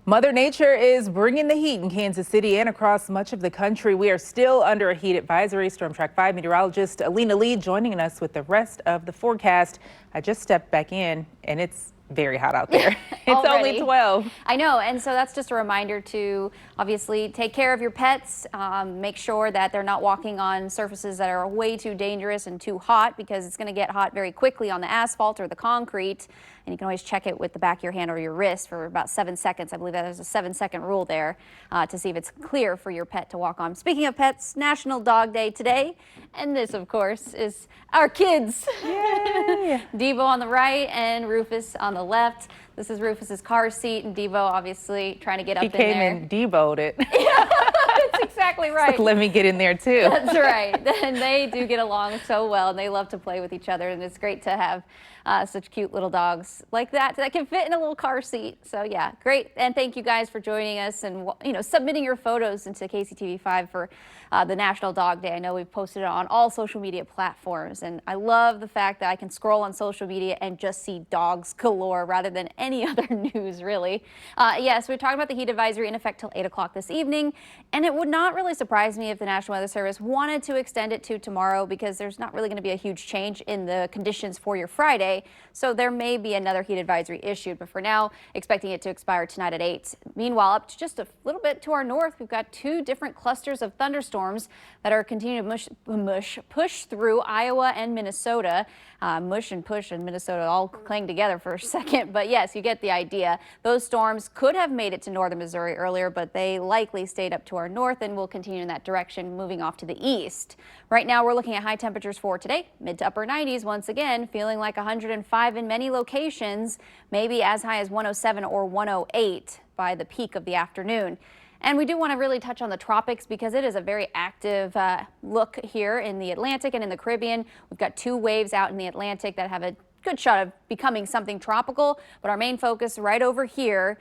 Mother Nature is bringing the heat in Kansas City and across much of the country. We are still under a heat advisory. Storm Track 5 meteorologist Alina Lee joining us with the rest of the forecast. I just stepped back in and it's very hot out there. It's only 12. I know, and so that's just a reminder to obviously take care of your pets. Make sure that they're not walking on surfaces that are way too dangerous and too hot, because it's going to get hot very quickly on the asphalt or the concrete. And you can always check it with the back of your hand or your wrist for about 7 seconds. I believe that there's a 7-second rule there to see if it's clear for your pet to walk on. Speaking of pets, National Dog Day today. And this, of course, is our kids. Yay! Devo on the right and Rufus on the left. This is Rufus's car seat, and Devo obviously trying to get up in there. He came and Devo'd it. That's exactly right. Like, let me get in there too. That's right. And they do get along so well, and they love to play with each other, and it's great to have such cute little dogs like that can fit in a little car seat. So yeah, great. And thank you guys for joining us and submitting your photos into KCTV5 for the National Dog Day. I know we've posted it on all social media platforms, and I love the fact that I can scroll on social media and just see dogs galore rather than any other news, really. Yes, we're talking about the heat advisory in effect till 8 o'clock this evening, and it would not really surprise me if the National Weather Service wanted to extend it to tomorrow, because there's not really going to be a huge change in the conditions for your Friday. So there may be another heat advisory issued, but for now, expecting it to expire tonight at 8. Meanwhile, up to just a little bit to our north, we've got 2 different clusters of thunderstorms that are continuing to push through Iowa and Minnesota. Mush and push and Minnesota all clang together for a second, but yes, you get the idea. Those storms could have made it to northern Missouri earlier, but they likely stayed up to our north and will continue in that direction, moving off to the east. Right now, we're looking at high temperatures for today, mid to upper 90s once again, feeling like 105 in many locations, maybe as high as 107 or 108 by the peak of the afternoon. And we do want to really touch on the tropics, because it is a very active look here in the Atlantic and in the Caribbean. We've got 2 waves out in the Atlantic that have a good shot of becoming something tropical, but our main focus right over here,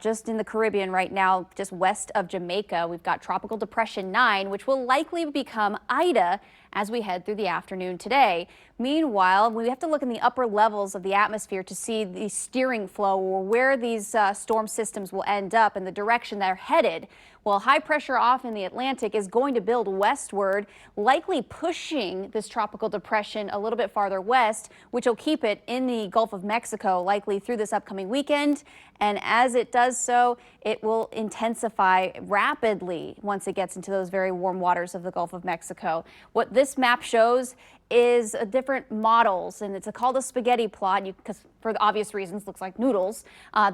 just in the Caribbean right now, just west of Jamaica, we've got Tropical Depression 9, which will likely become Ida as we head through the afternoon today. Meanwhile, we have to look in the upper levels of the atmosphere to see the steering flow, or where these storm systems will end up and the direction they're headed. Well, high pressure off in the Atlantic is going to build westward, likely pushing this tropical depression a little bit farther west, which will keep it in the Gulf of Mexico likely through this upcoming weekend. And as it does so, it will intensify rapidly once it gets into those very warm waters of the Gulf of Mexico. What this map shows is different models, and it's called a spaghetti plot, because for the obvious reasons, looks like noodles.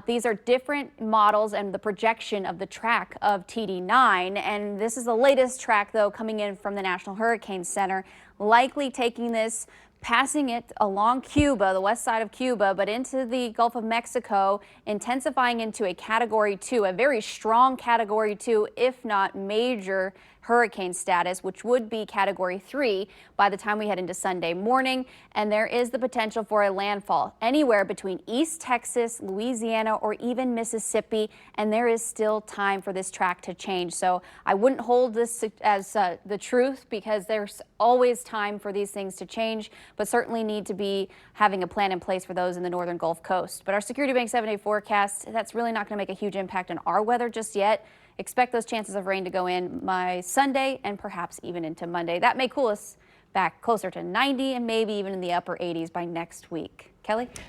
These are different models and the projection of the track of TD9, and this is the latest track, though, coming in from the National Hurricane Center, likely taking this, passing it along Cuba, the west side of Cuba, but into the Gulf of Mexico, intensifying into a Category 2, a very strong Category 2, if not major hurricane status, which would be Category 3 by the time we head into Sunday morning. And there is the potential for a landfall anywhere between East Texas, Louisiana, or even Mississippi. And there is still time for this track to change. So I wouldn't hold this as the truth, because there's always time for these things to change, but certainly need to be having a plan in place for those in the northern Gulf Coast. But our Security Bank 7-day forecast, that's really not going to make a huge impact on our weather just yet. Expect those chances of rain to go in by Sunday and perhaps even into Monday. That may cool us back closer to 90 and maybe even in the upper 80s by next week. Kelly?